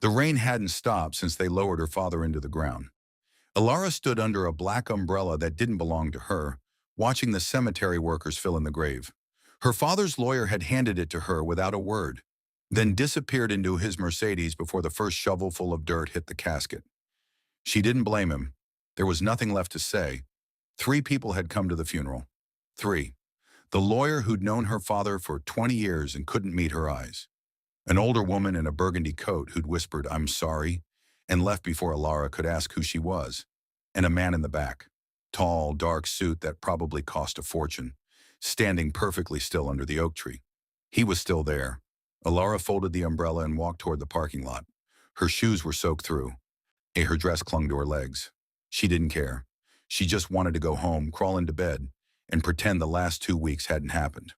The rain hadn't stopped since they lowered her father into the ground. Elara stood under a black umbrella that didn't belong to her, watching the cemetery workers fill in the grave. Her father's lawyer had handed it to her without a word, then disappeared into his Mercedes before the first shovelful of dirt hit the casket. She didn't blame him. There was nothing left to say. 3 people had come to the funeral. 3. The lawyer who'd known her father for 20 years and couldn't meet her eyes. An older woman in a burgundy coat who'd whispered, "I'm sorry," and left before Elara could ask who she was. And a man in the back. Tall, dark suit that probably cost a fortune, standing perfectly still under the oak tree. He was still there. Elara folded the umbrella and walked toward the parking lot. Her shoes were soaked through. Her dress clung to her legs. She didn't care. She just wanted to go home, crawl into bed, and pretend the last 2 weeks hadn't happened.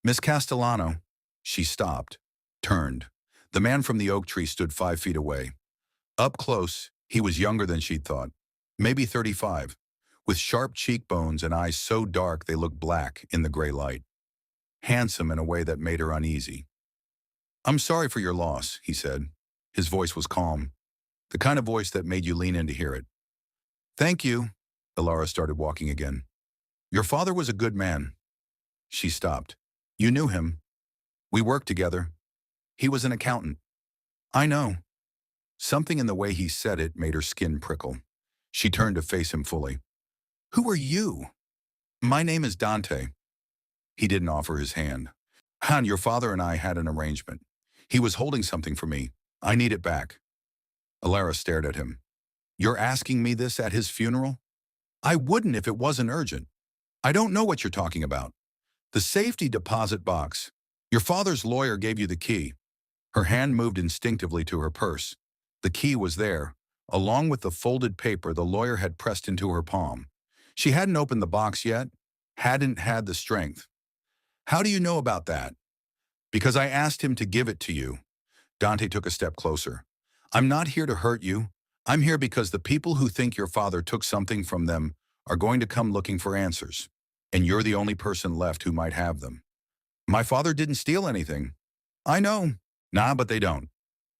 "Miss Castellano." She stopped, turned. The man from the oak tree stood 5 feet away. Up close, he was younger than she'd thought, maybe 35, with sharp cheekbones and eyes so dark they looked black in the gray light. Handsome in a way that made her uneasy. "I'm sorry for your loss," he said. His voice was calm, the kind of voice that made you lean in to hear it. "Thank you." Elara started walking again. "Your father was a good man." She stopped. "You knew him." "We worked together. He was an accountant." "I know." Something in the way he said it made her skin prickle. She turned to face him fully. "Who are you?" "My name is Dante." He didn't offer his hand. "Han, your father and I had an arrangement. He was holding something for me. I need it back." Elara stared at him. "You're asking me this at his funeral?" "I wouldn't if it wasn't urgent." "I don't know what you're talking about." "The safety deposit box. Your father's lawyer gave you the key." Her hand moved instinctively to her purse. The key was there, along with the folded paper the lawyer had pressed into her palm. She hadn't opened the box yet, hadn't had the strength. "How do you know about that?" "Because I asked him to give it to you." Dante took a step closer. "I'm not here to hurt you. I'm here because the people who think your father took something from them are going to come looking for answers. And you're the only person left who might have them." "My father didn't steal anything." "I know." "Nah, but they don't."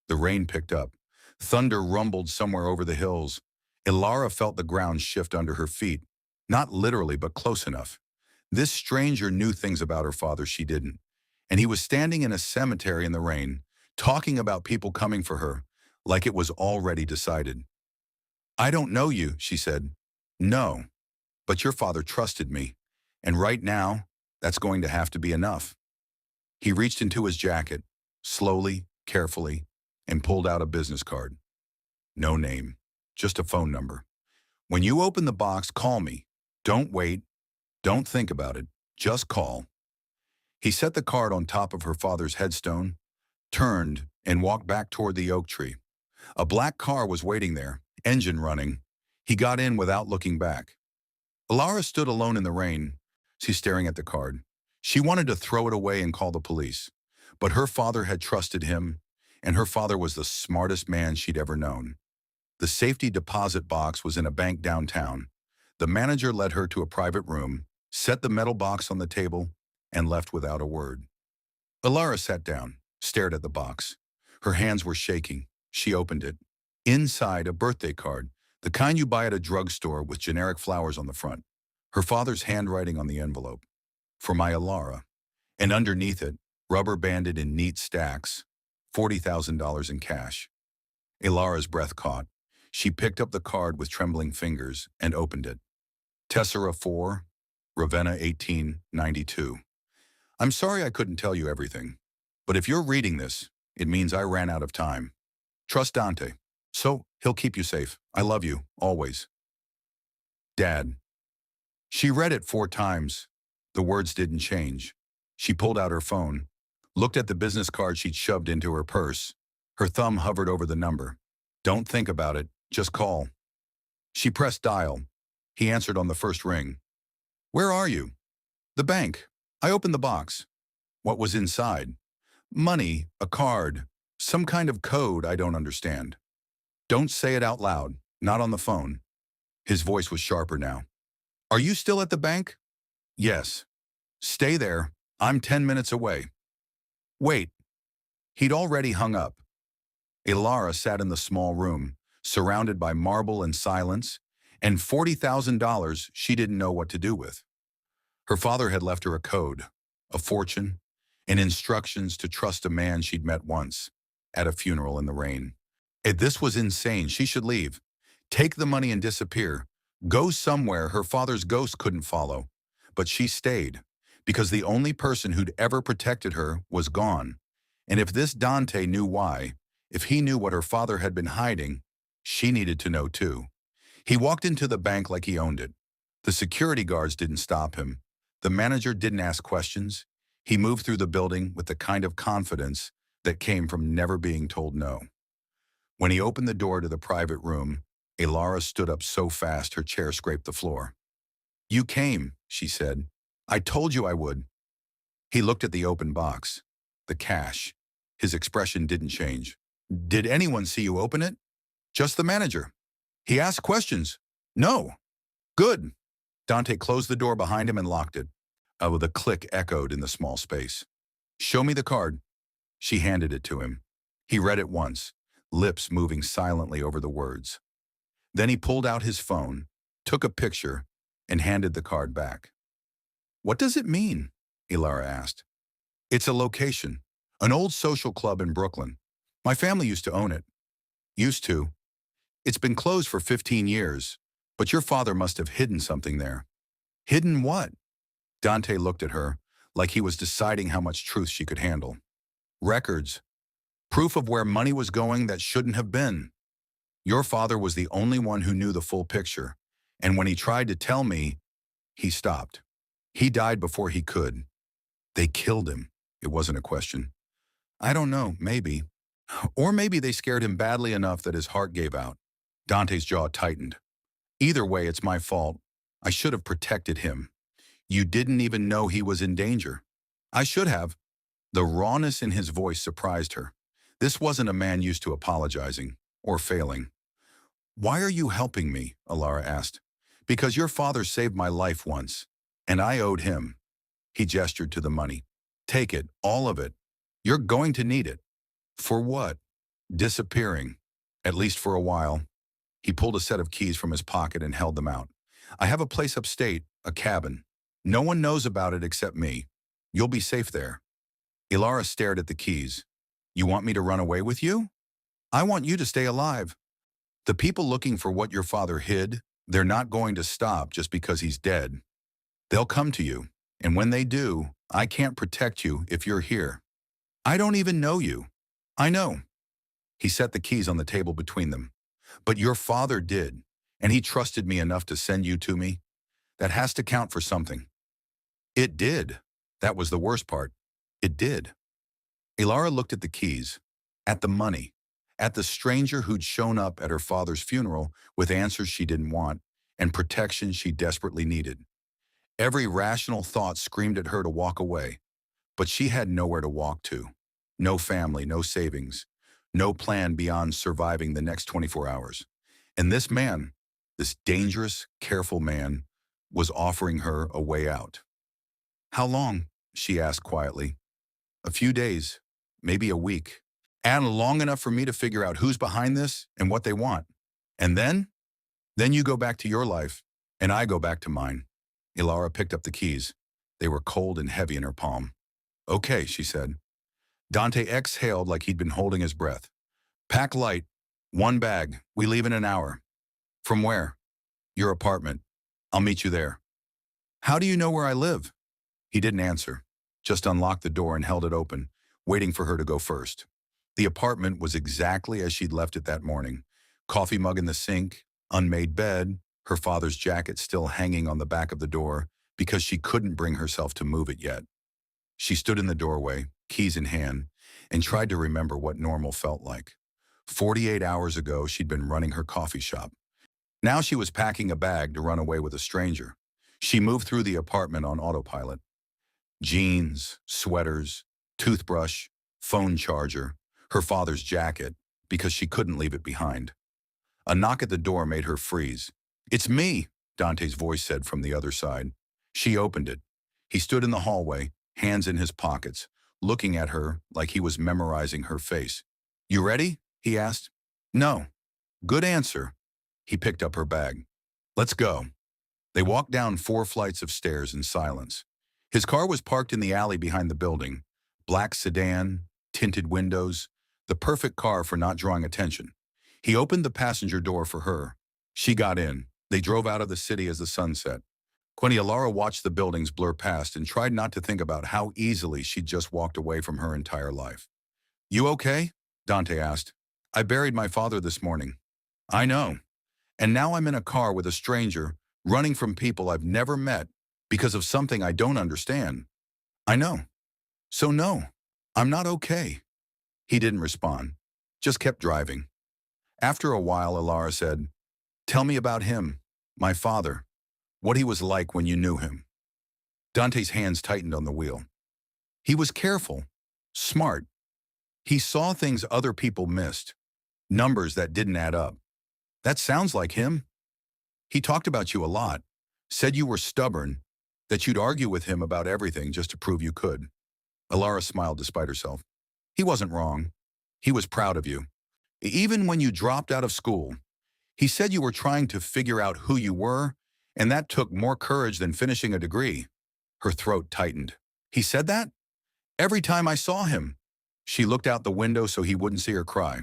The rain picked up. Thunder rumbled somewhere over the hills. Elara felt the ground shift under her feet. Not literally, but close enough. This stranger knew things about her father she didn't. And he was standing in a cemetery in the rain, talking about people coming for her, like it was already decided. "I don't know you," she said. "No, but your father trusted me. And right now, that's going to have to be enough." He reached into his jacket, slowly, carefully, and pulled out a business card. No name, just a phone number. "When you open the box, call me. Don't wait. Don't think about it. Just call." He set the card on top of her father's headstone, turned, and walked back toward the oak tree. A black car was waiting there, engine running. He got in without looking back. Elara stood alone in the rain. She's staring at the card. She wanted to throw it away and call the police. But her father had trusted him, and her father was the smartest man she'd ever known. The safety deposit box was in a bank downtown. The manager led her to a private room, set the metal box on the table, and left without a word. Elara sat down, stared at the box. Her hands were shaking. She opened it. Inside, a birthday card, the kind you buy at a drugstore with generic flowers on the front. Her father's handwriting on the envelope. "For my Elara." And underneath it, rubber banded in neat stacks, $40,000 in cash. Elara's breath caught. She picked up the card with trembling fingers and opened it. "Tessera 4, Ravenna 1892. I'm sorry I couldn't tell you everything, but if you're reading this, it means I ran out of time. Trust Dante. So he'll keep you safe. I love you, always. Dad." She read it 4 times. The words didn't change. She pulled out her phone, looked at the business card she'd shoved into her purse. Her thumb hovered over the number. "Don't think about it. Just call." She pressed dial. He answered on the first ring. "Where are you?" "The bank. I opened the box." "What was inside?" "Money, a card, some kind of code I don't understand." "Don't say it out loud. Not on the phone." His voice was sharper now. "Are you still at the bank?" "Yes." "Stay there. I'm 10 minutes away." "Wait." He'd already hung up. Elara sat in the small room, surrounded by marble and silence, and $40,000 she didn't know what to do with. Her father had left her a code, a fortune, and instructions to trust a man she'd met once at a funeral in the rain. This was insane. She should leave. Take the money and disappear. Go somewhere her father's ghost couldn't follow. But she stayed, because the only person who'd ever protected her was gone. And if this Dante knew why, if he knew what her father had been hiding, she needed to know too. He walked into the bank like he owned it. The security guards didn't stop him. The manager didn't ask questions. He moved through the building with the kind of confidence that came from never being told no. When he opened the door to the private room, Elara stood up so fast her chair scraped the floor. "You came," she said. "I told you I would." He looked at the open box, the cash. His expression didn't change. "Did anyone see you open it?" "Just the manager." "He asked questions." "No." "Good." Dante closed the door behind him and locked it. With a click echoed in the small space. "Show me the card." She handed it to him. He read it once, lips moving silently over the words. Then he pulled out his phone, took a picture, and handed the card back. "What does it mean?" Elara asked. "It's a location, an old social club in Brooklyn. My family used to own it." "Used to. It's been closed for 15 years, but your father must have hidden something there." "Hidden what?" Dante looked at her, like he was deciding how much truth she could handle. "Records. Proof of where money was going that shouldn't have been. Your father was the only one who knew the full picture, and when he tried to tell me, he stopped. He died before he could. They killed him." It wasn't a question. "I don't know, maybe. Or maybe they scared him badly enough that his heart gave out." Dante's jaw tightened. "Either way, it's my fault. I should have protected him. You didn't even know he was in danger." "I should have." The rawness in his voice surprised her. This wasn't a man used to apologizing or failing. "Why are you helping me?" Elara asked. "Because your father saved my life once, and I owed him." He gestured to the money. "Take it, all of it. You're going to need it." "For what?" "Disappearing. At least for a while." He pulled a set of keys from his pocket and held them out. "I have a place upstate, a cabin. No one knows about it except me. You'll be safe there." Elara stared at the keys. "You want me to run away with you?" "I want you to stay alive. The people looking for what your father hid, they're not going to stop just because he's dead. They'll come to you, and when they do, I can't protect you if you're here." "I don't even know you." "I know." He set the keys on the table between them. "But your father did, and he trusted me enough to send you to me. That has to count for something." "It did." That was the worst part. It did. Elara looked at the keys, at the money, at the stranger who'd shown up at her father's funeral with answers she didn't want and protection she desperately needed. Every rational thought screamed at her to walk away, but she had nowhere to walk to. No family, no savings, no plan beyond surviving the next 24 hours. And this man, this dangerous, careful man, was offering her a way out. "How long?" she asked quietly. "A few days, maybe a week. And long enough for me to figure out who's behind this and what they want. And then you go back to your life, and I go back to mine." Elara picked up the keys. They were cold and heavy in her palm. "Okay," she said. Dante exhaled like he'd been holding his breath. "Pack light. 1 bag. We leave in an hour." "From where?" "Your apartment. I'll meet you there." "How do you know where I live?" He didn't answer, just unlocked the door and held it open, waiting for her to go first. The apartment was exactly as she'd left it that morning. Coffee mug in the sink, unmade bed, her father's jacket still hanging on the back of the door because she couldn't bring herself to move it yet. She stood in the doorway, keys in hand, and tried to remember what normal felt like. 48 hours ago, she'd been running her coffee shop. Now she was packing a bag to run away with a stranger. She moved through the apartment on autopilot. Jeans, sweaters, toothbrush, phone charger, her father's jacket, because she couldn't leave it behind. A knock at the door made her freeze. "It's me," Dante's voice said from the other side. She opened it. He stood in the hallway, hands in his pockets, looking at her like he was memorizing her face. "You ready?" he asked. No. Good answer. He picked up her bag. Let's go. They walked down 4 flights of stairs in silence. His car was parked in the alley behind the building. Black sedan, tinted windows, the perfect car for not drawing attention. He opened the passenger door for her. She got in. They drove out of the city as the sun set. Elara watched the buildings blur past and tried not to think about how easily she'd just walked away from her entire life. You okay? Dante asked. I buried my father this morning. I know. And now I'm in a car with a stranger, running from people I've never met because of something I don't understand. I know. So no, I'm not okay. He didn't respond, just kept driving. After a while, Elara said, Tell me about him, my father, what he was like when you knew him. Dante's hands tightened on the wheel. He was careful, smart. He saw things other people missed, numbers that didn't add up. That sounds like him. He talked about you a lot, said you were stubborn, that you'd argue with him about everything just to prove you could. Elara smiled despite herself. He wasn't wrong. He was proud of you. Even when you dropped out of school, he said you were trying to figure out who you were, and that took more courage than finishing a degree. Her throat tightened. He said that? Every time I saw him. She looked out the window so he wouldn't see her cry.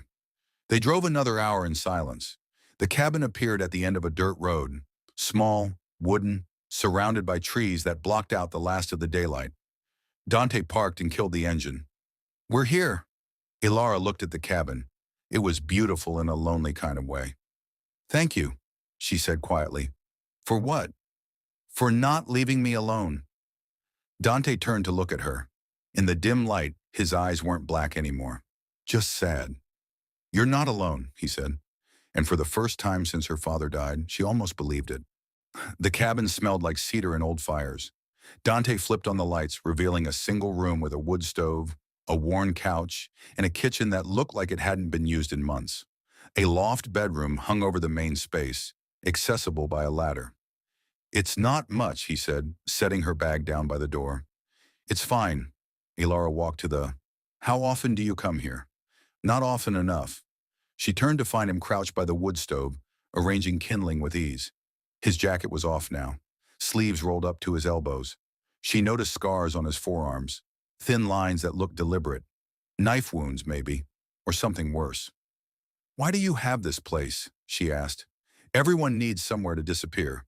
They drove another hour in silence. The cabin appeared at the end of a dirt road, small, wooden, surrounded by trees that blocked out the last of the daylight. Dante parked and killed the engine. We're here. Elara looked at the cabin. It was beautiful in a lonely kind of way. Thank you, she said quietly. For what? For not leaving me alone. Dante turned to look at her. In the dim light, his eyes weren't black anymore, just sad. You're not alone, he said. And for the first time since her father died, she almost believed it. The cabin smelled like cedar and old fires. Dante flipped on the lights, revealing a single room with a wood stove, a worn couch, and a kitchen that looked like it hadn't been used in months. A loft bedroom hung over the main space, accessible by a ladder. It's not much, he said, setting her bag down by the door. It's fine. Elara walked to the, How often do you come here? Not often enough. She turned to find him crouched by the wood stove, arranging kindling with ease. His jacket was off now, sleeves rolled up to his elbows. She noticed scars on his forearms, thin lines that looked deliberate. Knife wounds, maybe, or something worse. Why do you have this place? She asked. Everyone needs somewhere to disappear.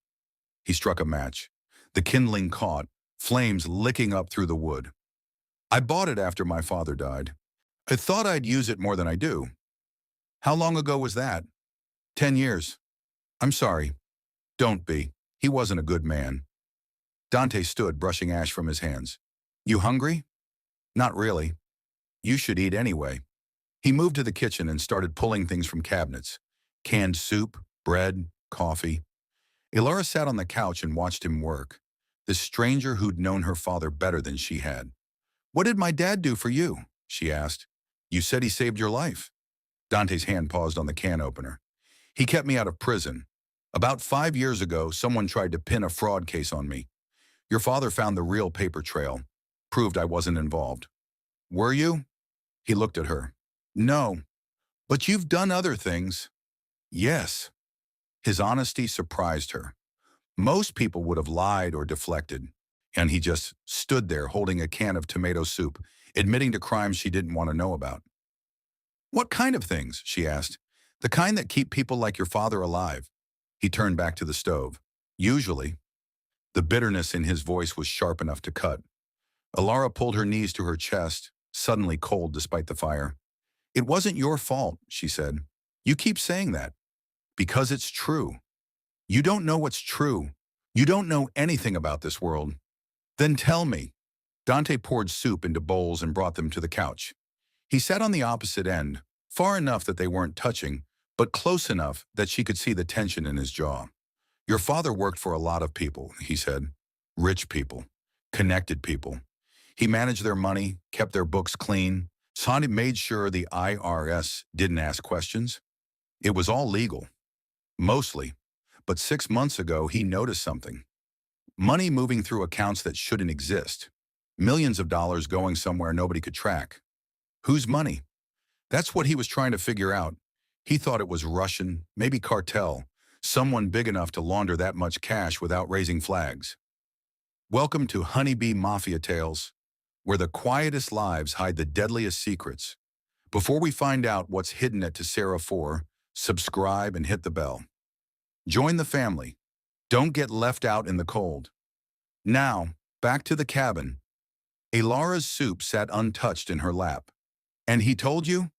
He struck a match. The kindling caught, flames licking up through the wood. I bought it after my father died. I thought I'd use it more than I do. How long ago was that? 10 years. I'm sorry. Don't be. He wasn't a good man. Dante stood, brushing ash from his hands. You hungry? Not really. You should eat anyway. He moved to the kitchen and started pulling things from cabinets. Canned soup, bread, coffee. Elara sat on the couch and watched him work. This stranger who'd known her father better than she had. What did my dad do for you? She asked. You said he saved your life. Dante's hand paused on the can opener. He kept me out of prison. About 5 years ago, someone tried to pin a fraud case on me. Your father found the real paper trail, proved I wasn't involved. Were you? He looked at her. No, but you've done other things. Yes. His honesty surprised her. Most people would have lied or deflected, and he just stood there holding a can of tomato soup, admitting to crimes she didn't want to know about. What kind of things? She asked. The kind that keep people like your father alive. He turned back to the stove. Usually. The bitterness in his voice was sharp enough to cut. Elara pulled her knees to her chest, suddenly cold despite the fire. It wasn't your fault, she said. You keep saying that. Because it's true. You don't know what's true. You don't know anything about this world. Then tell me. Dante poured soup into bowls and brought them to the couch. He sat on the opposite end, far enough that they weren't touching, but close enough that she could see the tension in his jaw. Your father worked for a lot of people, he said. Rich people. Connected people. He managed their money, kept their books clean, made sure the IRS didn't ask questions. It was all legal. Mostly. But 6 months ago, he noticed something. Money moving through accounts that shouldn't exist. Millions of dollars going somewhere nobody could track. Whose money? That's what he was trying to figure out. He thought it was Russian, maybe cartel, someone big enough to launder that much cash without raising flags. Welcome to Honeybee Mafia Tales, where the quietest lives hide the deadliest secrets. Before we find out what's hidden at Tessera 4, subscribe and hit the bell. Join the family. Don't get left out in the cold. Now, back to the cabin. Elara's soup sat untouched in her lap. And he told you?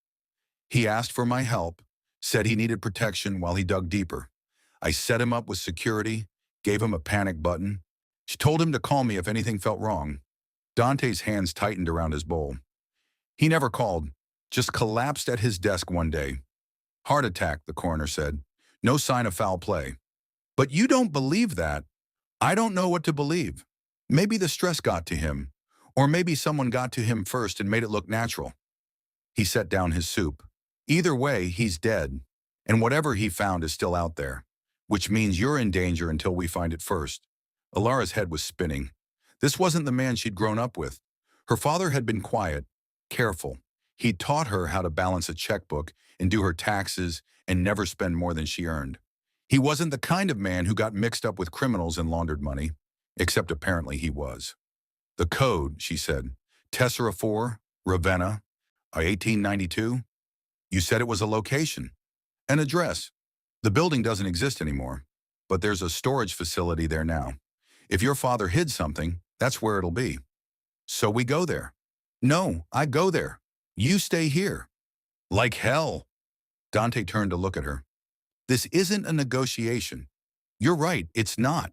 He asked for my help, said he needed protection while he dug deeper. I set him up with security, gave him a panic button. She told him to call me if anything felt wrong. Dante's hands tightened around his bowl. He never called, just collapsed at his desk one day. Heart attack, the coroner said. No sign of foul play. But you don't believe that. I don't know what to believe. Maybe the stress got to him, or maybe someone got to him first and made it look natural. He set down his soup. Either way, he's dead, and whatever he found is still out there, which means you're in danger until we find it first. Elara's head was spinning. This wasn't the man she'd grown up with. Her father had been quiet, careful. He'd taught her how to balance a checkbook and do her taxes and never spend more than she earned. He wasn't the kind of man who got mixed up with criminals and laundered money, except apparently he was. The code, she said. Tessera 4, Ravenna, 1892. You said it was a location, an address. The building doesn't exist anymore, but there's a storage facility there now. If your father hid something, that's where it'll be. So we go there. No, I go there. You stay here. Like hell. Dante turned to look at her. This isn't a negotiation. You're right, it's not.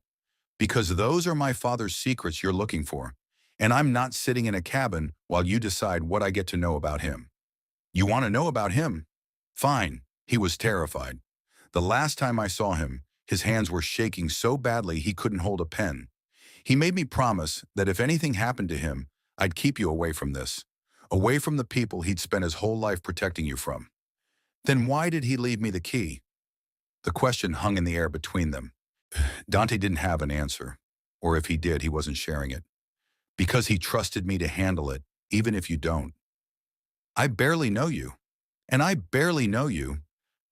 Because those are my father's secrets you're looking for. And I'm not sitting in a cabin while you decide what I get to know about him. You want to know about him? Fine. He was terrified. The last time I saw him, his hands were shaking so badly he couldn't hold a pen. He made me promise that if anything happened to him, I'd keep you away from this. Away from the people he'd spent his whole life protecting you from. Then why did he leave me the key? The question hung in the air between them. Dante didn't have an answer, or if he did, he wasn't sharing it. Because he trusted me to handle it, even if you don't. I barely know you, and I barely know you,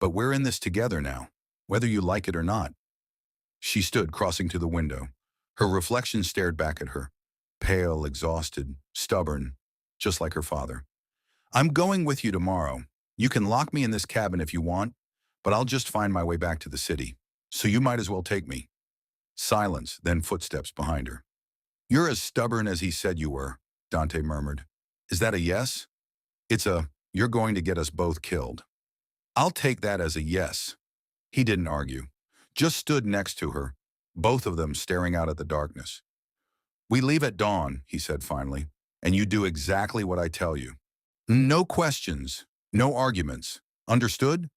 but we're in this together now, whether you like it or not. She stood, crossing to the window. Her reflection stared back at her, pale, exhausted, stubborn, just like her father. I'm going with you tomorrow. You can lock me in this cabin if you want, but I'll just find my way back to the city, so you might as well take me. Silence, then footsteps behind her. You're as stubborn as he said you were, Dante murmured. Is that a yes? It's a, you're going to get us both killed. I'll take that as a yes. He didn't argue, just stood next to her, both of them staring out at the darkness. We leave at dawn, he said finally, and you do exactly what I tell you. No questions, no arguments. Understood?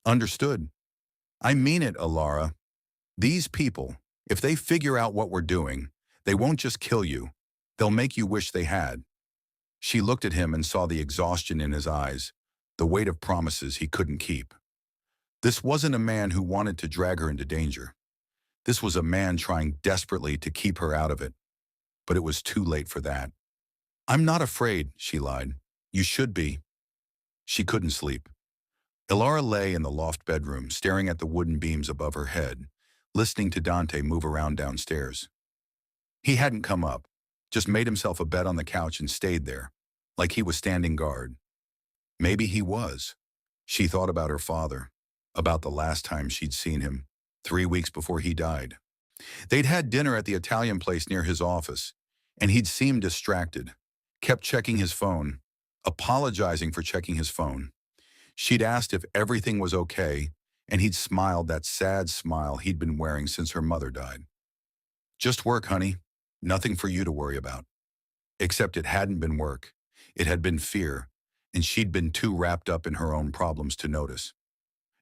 Understood. I mean it, Elara. These people, if they figure out what we're doing, they won't just kill you. They'll make you wish they had. She looked at him and saw the exhaustion in his eyes, the weight of promises he couldn't keep. This wasn't a man who wanted to drag her into danger. This was a man trying desperately to keep her out of it. But it was too late for that. I'm not afraid, she lied. You should be. She couldn't sleep. Elara lay in the loft bedroom, staring at the wooden beams above her head, listening to Dante move around downstairs. He hadn't come up, just made himself a bed on the couch and stayed there, like he was standing guard. Maybe he was. She thought about her father, about the last time she'd seen him, 3 weeks before he died. They'd had dinner at the Italian place near his office, and he'd seemed distracted, kept checking his phone, apologizing for checking his phone. She'd asked if everything was okay, and he'd smiled that sad smile he'd been wearing since her mother died. Just work, honey. Nothing for you to worry about. Except it hadn't been work. It had been fear, and she'd been too wrapped up in her own problems to notice.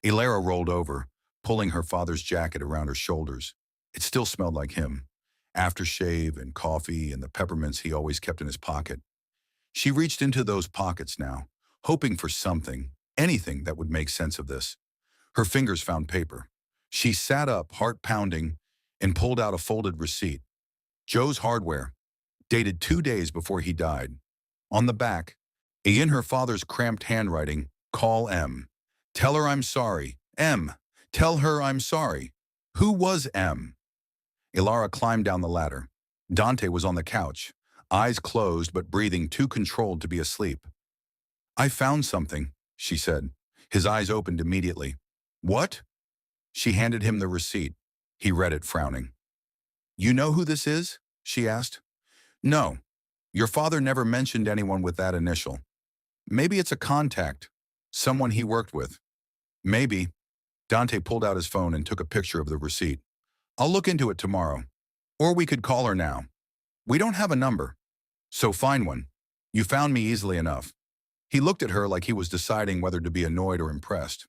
Elara rolled over, pulling her father's jacket around her shoulders. It still smelled like him, aftershave and coffee and the peppermints he always kept in his pocket. She reached into those pockets now, hoping for something, anything that would make sense of this. Her fingers found paper. She sat up, heart pounding, and pulled out a folded receipt. Joe's Hardware, dated 2 days before he died. On the back, In her father's cramped handwriting, call M. Tell her I'm sorry. M. Tell her I'm sorry. Who was M? Elara climbed down the ladder. Dante was on the couch, eyes closed but breathing too controlled to be asleep. I found something, she said. His eyes opened immediately. What? She handed him the receipt. He read it, frowning. You know who this is? She asked. No. Your father never mentioned anyone with that initial. Maybe it's a contact, someone he worked with. Maybe. Dante pulled out his phone and took a picture of the receipt. I'll look into it tomorrow. Or we could call her now. We don't have a number. So find one. You found me easily enough. He looked at her like he was deciding whether to be annoyed or impressed.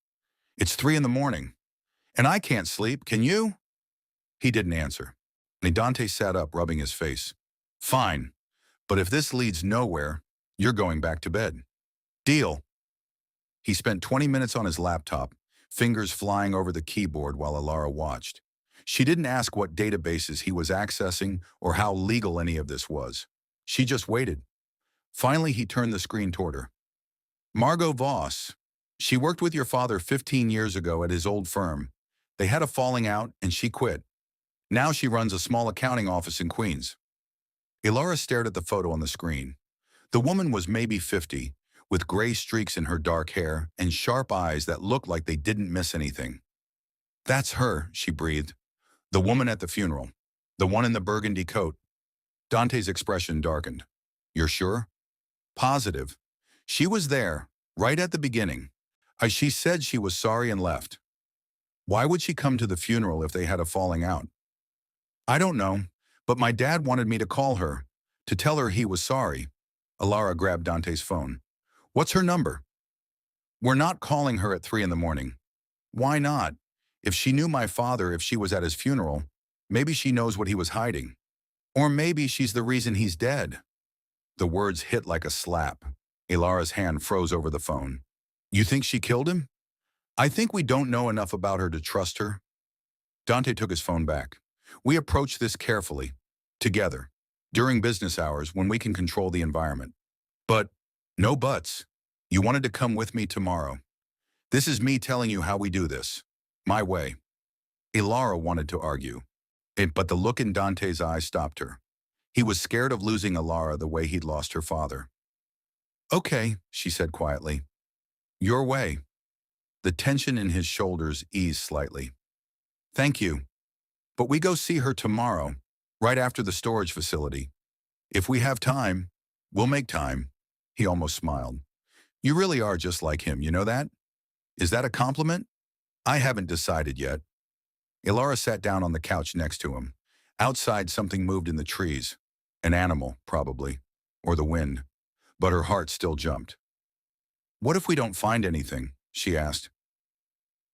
It's 3 a.m. And I can't sleep, can you? He didn't answer. And Dante sat up, rubbing his face. Fine. But if this leads nowhere, you're going back to bed. Deal. He spent 20 minutes on his laptop, fingers flying over the keyboard while Elara watched. She didn't ask what databases he was accessing or how legal any of this was. She just waited. Finally, he turned the screen toward her. Margo Voss. She worked with your father 15 years ago at his old firm. They had a falling out and she quit. Now she runs a small accounting office in Queens. Elara stared at the photo on the screen. The woman was maybe 50, with gray streaks in her dark hair and sharp eyes that looked like they didn't miss anything. That's her, she breathed. The woman at the funeral. The one in the burgundy coat. Dante's expression darkened. You're sure? Positive. She was there, right at the beginning. She said she was sorry and left. Why would she come to the funeral if they had a falling out? I don't know, but my dad wanted me to call her, to tell her he was sorry. Elara grabbed Dante's phone. What's her number? We're not calling her at 3 a.m. Why not? If she knew my father, if she was at his funeral, maybe she knows what he was hiding. Or maybe she's the reason he's dead. The words hit like a slap. Elara's hand froze over the phone. You think she killed him? I think we don't know enough about her to trust her. Dante took his phone back. We approach this carefully, together, during business hours when we can control the environment. But, no buts. You wanted to come with me tomorrow. This is me telling you how we do this. My way. Elara wanted to argue, but the look in Dante's eyes stopped her. He was scared of losing Elara the way he'd lost her father. Okay, she said quietly. Your way. The tension in his shoulders eased slightly. Thank you. But we go see her tomorrow, right after the storage facility. If we have time, we'll make time. He almost smiled. You really are just like him, you know that? Is that a compliment? I haven't decided yet. Elara sat down on the couch next to him. Outside, something moved in the trees. An animal, probably. Or the wind. But her heart still jumped. What if we don't find anything? She asked.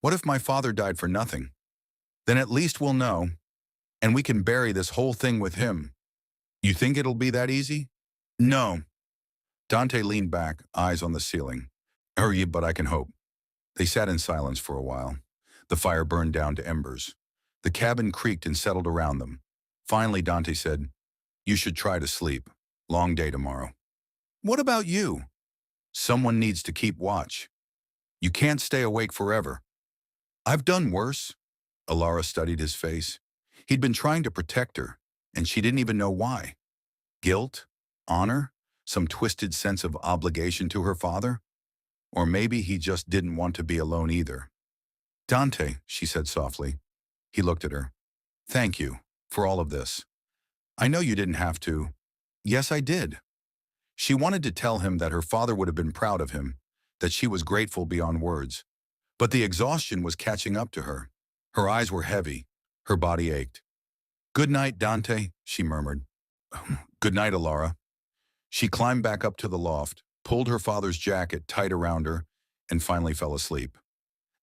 What if my father died for nothing? Then at least we'll know, and we can bury this whole thing with him. You think it'll be that easy? No. Dante leaned back, eyes on the ceiling. Hurry, but I can hope. They sat in silence for a while. The fire burned down to embers. The cabin creaked and settled around them. Finally, Dante said, You should try to sleep. Long day tomorrow. What about you? Someone needs to keep watch. You can't stay awake forever. I've done worse. Elara studied his face. He'd been trying to protect her, and she didn't even know why. Guilt? Honor? Some twisted sense of obligation to her father? Or maybe he just didn't want to be alone either. Dante, she said softly. He looked at her. Thank you for all of this. I know you didn't have to. Yes, I did. She wanted to tell him that her father would have been proud of him, that she was grateful beyond words. But the exhaustion was catching up to her. Her eyes were heavy. Her body ached. Good night, Dante, she murmured. Good night, Elara. She climbed back up to the loft, pulled her father's jacket tight around her, and finally fell asleep.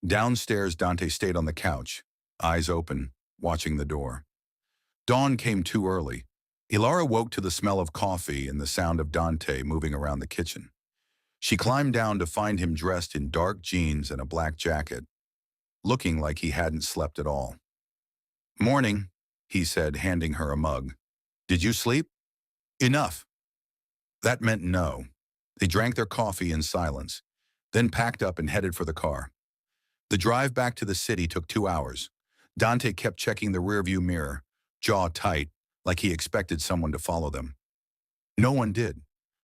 Downstairs, Dante stayed on the couch, eyes open, watching the door. Dawn came too early. Elara woke to the smell of coffee and the sound of Dante moving around the kitchen. She climbed down to find him dressed in dark jeans and a black jacket, looking like he hadn't slept at all. Morning, he said, handing her a mug. Did you sleep? Enough. That meant no. They drank their coffee in silence, then packed up and headed for the car. The drive back to the city took 2 hours. Dante kept checking the rearview mirror, jaw tight, like he expected someone to follow them. No one did.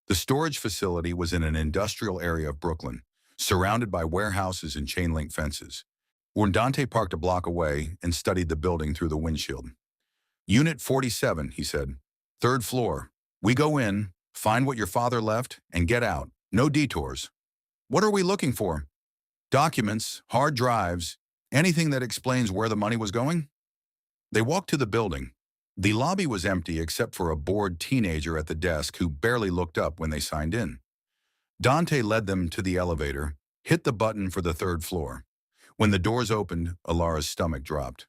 The storage facility was in an industrial area of Brooklyn, surrounded by warehouses and chain-link fences. When Dante parked a block away and studied the building through the windshield. "Unit 47, he said. "Third floor. We go in, find what your father left, and get out. No detours." "What are we looking for?" "Documents, hard drives, anything that explains where the money was going." They walked to the building. The lobby was empty except for a bored teenager at the desk who barely looked up when they signed in. Dante led them to the elevator, hit the button for the third floor. When the doors opened, Elara's stomach dropped.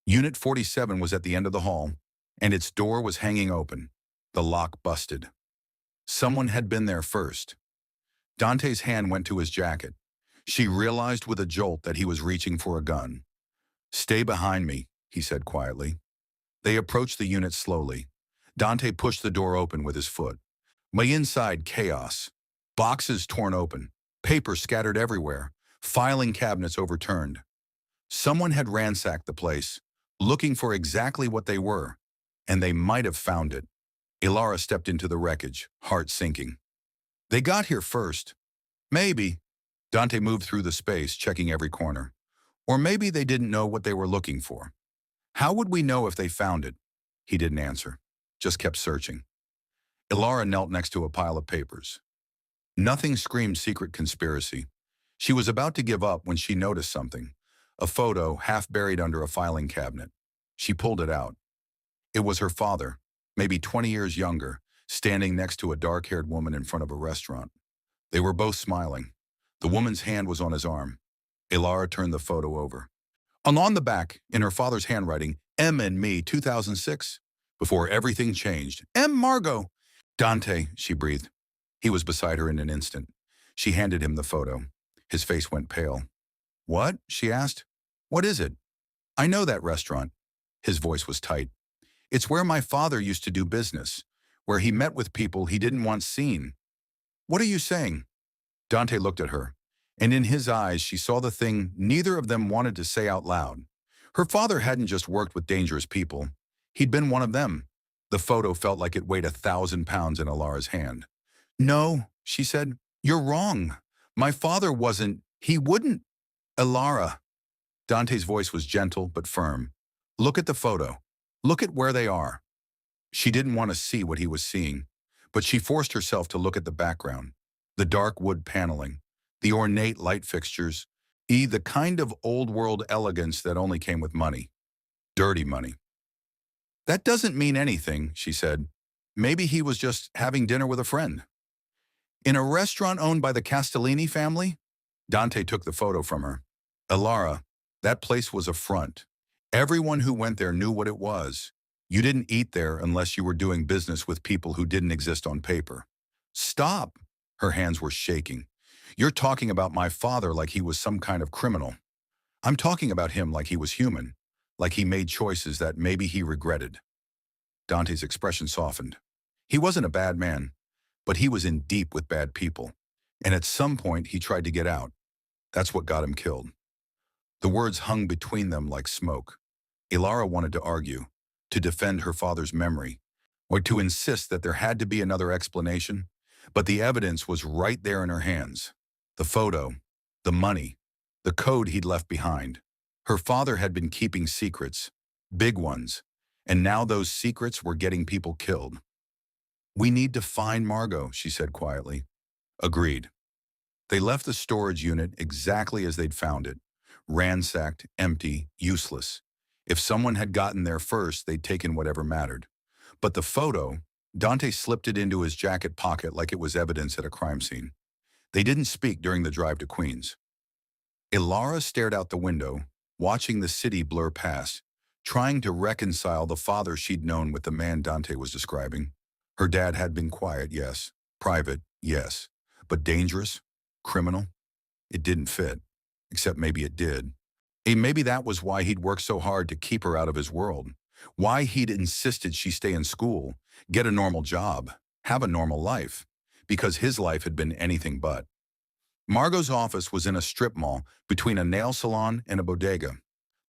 Unit 47 was at the end of the hall, and its door was hanging open, the lock busted. Someone had been there first. Dante's hand went to his jacket. She realized with a jolt that he was reaching for a gun. "Stay behind me," he said quietly. They approached the unit slowly. Dante pushed the door open with his foot. My inside, chaos. Boxes torn open, paper scattered everywhere, filing cabinets overturned. Someone had ransacked the place, looking for exactly what they were, and they might have found it. Elara stepped into the wreckage, heart sinking. "They got here first." "Maybe." Dante moved through the space, checking every corner. "Or maybe they didn't know what they were looking for." "How would we know if they found it?" He didn't answer, just kept searching. Elara knelt next to a pile of papers. Nothing screamed secret conspiracy. She was about to give up when she noticed something, a photo half buried under a filing cabinet. She pulled it out. It was her father, maybe 20 years younger, standing next to a dark-haired woman in front of a restaurant. They were both smiling. The woman's hand was on his arm. Elara turned the photo over. And on the back, in her father's handwriting, "M and me, 2006. Before everything changed. M. Margo." "Dante," she breathed. He was beside her in an instant. She handed him the photo. His face went pale. "What?" she asked. "What is it?" "I know that restaurant." His voice was tight. "It's where my father used to do business, where he met with people he didn't want seen." "What are you saying?" Dante looked at her, and in his eyes she saw the thing neither of them wanted to say out loud. Her father hadn't just worked with dangerous people. He'd been one of them. The photo felt like it weighed 1,000 pounds in Elara's hand. "No," she said. "You're wrong. My father wasn't. He wouldn't." "Elara." Dante's voice was gentle but firm. "Look at the photo. Look at where they are." She didn't want to see what he was seeing, but she forced herself to look at the background. The dark wood paneling, the ornate light fixtures, the kind of old-world elegance that only came with money. Dirty money. "That doesn't mean anything," she said. "Maybe he was just having dinner with a friend." "In a restaurant owned by the Castellini family?" Dante took the photo from her. "Elara, that place was a front. Everyone who went there knew what it was. You didn't eat there unless you were doing business with people who didn't exist on paper." "Stop!" Her hands were shaking. "You're talking about my father like he was some kind of criminal. I'm talking about him like he was human, like he made choices that maybe he regretted." Dante's expression softened. He wasn't a bad man, but he was in deep with bad people, and at some point he tried to get out. That's what got him killed. The words hung between them like smoke. Elara wanted to argue, to defend her father's memory, or to insist that there had to be another explanation, but the evidence was right there in her hands. The photo, the money, the code he'd left behind. Her father had been keeping secrets, big ones, and now those secrets were getting people killed. "We need to find Margo," she said quietly. Agreed. They left the storage unit exactly as they'd found it. Ransacked, empty, useless. If someone had gotten there first, they'd taken whatever mattered. But the photo, Dante slipped it into his jacket pocket like it was evidence at a crime scene. They didn't speak during the drive to Queens. Elara stared out the window, watching the city blur past, trying to reconcile the father she'd known with the man Dante was describing. Her dad had been quiet, yes. Private, yes. But dangerous? Criminal? It didn't fit. Except maybe it did. And maybe that was why he'd worked so hard to keep her out of his world. Why he'd insisted she stay in school, get a normal job, have a normal life. because his life had been anything but. Margo's office was in a strip mall between a nail salon and a bodega.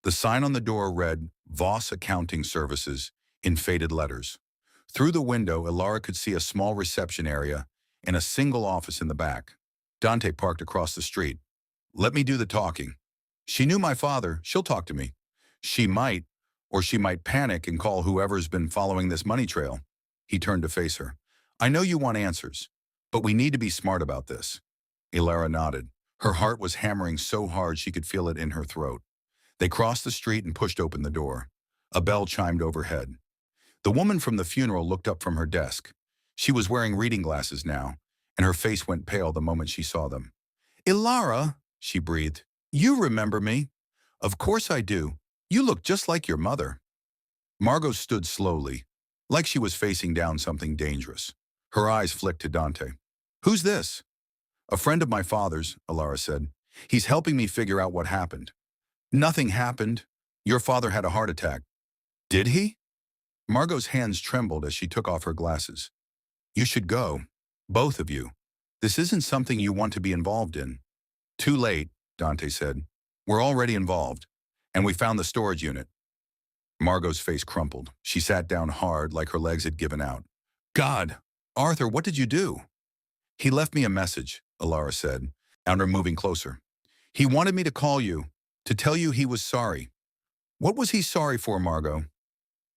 The sign on the door read, Voss Accounting Services, in faded letters. Through the window, Elara could see a small reception area and a single office in the back. Dante parked across the street. Let me do the talking. She knew my father. She'll talk to me. She might, or she might panic and call whoever's been following this money trail. He turned to face her. I know you want answers, but we need to be smart about this. Elara nodded. Her heart was hammering so hard she could feel it in her throat. They crossed the street and pushed open the door. A bell chimed overhead. The woman from the funeral looked up from her desk. She was wearing reading glasses now, and her face went pale the moment she saw them. Elara, she breathed, you remember me? Of course I do. You look just like your mother. Margo stood slowly, like she was facing down something dangerous. Her eyes flicked to Dante. Who's this? A friend of my father's, Elara said. He's helping me figure out what happened. Nothing happened. Your father had a heart attack. Did he? Margo's hands trembled as she took off her glasses. You should go. Both of you. This isn't something you want to be involved in. Too late, Dante said. We're already involved, and we found the storage unit. Margo's face crumpled. She sat down hard like her legs had given out. God, Arthur, what did you do? He left me a message, Elara said, and her moving closer. He wanted me to call you, to tell you he was sorry. What was he sorry for, Margo?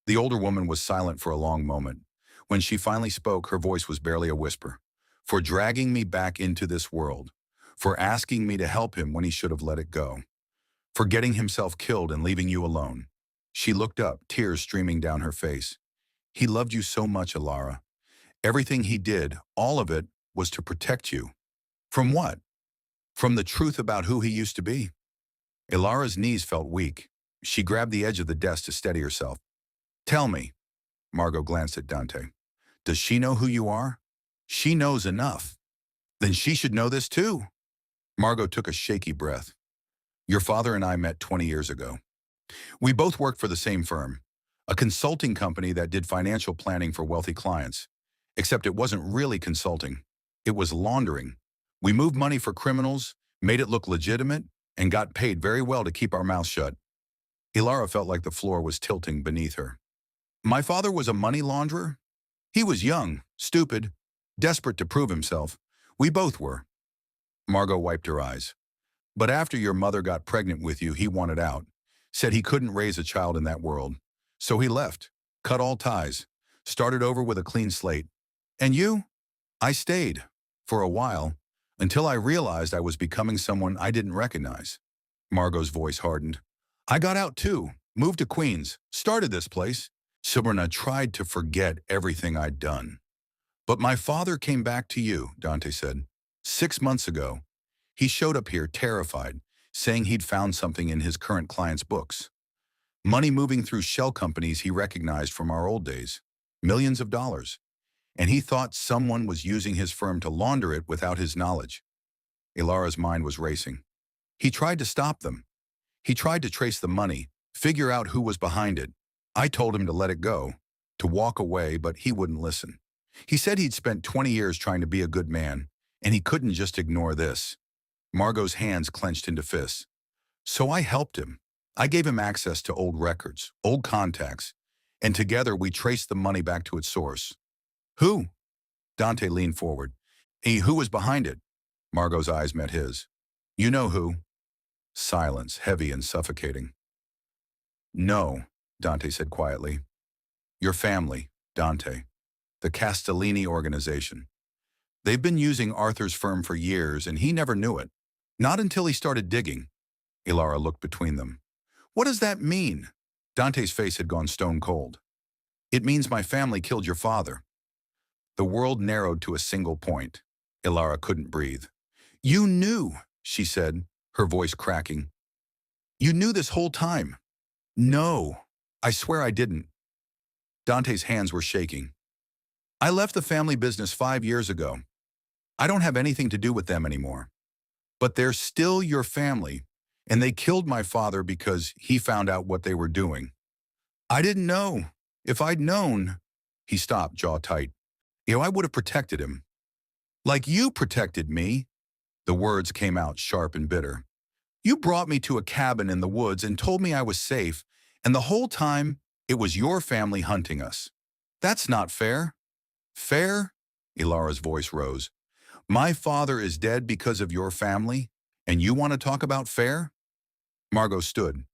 The older woman was silent for a long moment. When she finally spoke, her voice was barely a whisper. For dragging me back into this world. For asking me to help him when he should have let it go. For getting himself killed and leaving you alone. She looked up, tears streaming down her face. He loved you so much, Elara. Everything he did, all of it, was to protect you. From what? From the truth about who he used to be. Elara's knees felt weak. She grabbed the edge of the desk to steady herself. Tell me, Margo glanced at Dante. Does she know who you are? She knows enough. Then she should know this too. Margo took a shaky breath. Your father and I met 20 years ago. We both worked for the same firm, a consulting company that did financial planning for wealthy clients. Except it wasn't really consulting. It was laundering. We moved money for criminals, made it look legitimate, and got paid very well to keep our mouths shut. Elara felt like the floor was tilting beneath her. My father was a money launderer? He was young, stupid, desperate to prove himself. We both were. Margo wiped her eyes. But after your mother got pregnant with you, he wanted out. Said he couldn't raise a child in that world. So he left, cut all ties, started over with a clean slate. And you? I stayed, for a while, until I realized I was becoming someone I didn't recognize. Margo's voice hardened. I got out too, moved to Queens, started this place. Subarna tried to forget everything I'd done. But my father came back to you, Dante said. 6 months ago. He showed up here terrified, saying he'd found something in his current client's books. Money moving through shell companies he recognized from our old days. Millions of dollars. And he thought someone was using his firm to launder it without his knowledge. Elara's mind was racing. He tried to stop them. He tried to trace the money, figure out who was behind it. I told him to let it go, to walk away, but he wouldn't listen. He said he'd spent 20 years trying to be a good man, and he couldn't just ignore this. Margo's hands clenched into fists. So I helped him. I gave him access to old records, old contacts, and together we traced the money back to its source. Who? Dante leaned forward. Who was behind it? Margo's eyes met his. You know who. Silence, heavy and suffocating. No, Dante said quietly. Your family, Dante. The Castellini organization. They've been using Arthur's firm for years, and he never knew it. Not until he started digging. Elara looked between them. What does that mean? Dante's face had gone stone cold. It means my family killed your father. The world narrowed to a single point. Elara couldn't breathe. You knew, she said, her voice cracking. You knew this whole time. No, I swear I didn't. Dante's hands were shaking. I left the family business 5 years ago. I don't have anything to do with them anymore. But they're still your family, and they killed my father because he found out what they were doing. I didn't know. If I'd known... He stopped, jaw tight. I would have protected him. Like you protected me. The words came out sharp and bitter. You brought me to a cabin in the woods and told me I was safe, and the whole time, it was your family hunting us. That's not fair. Fair? Elara's voice rose. My father is dead because of your family, and you want to talk about fair? Margo stood.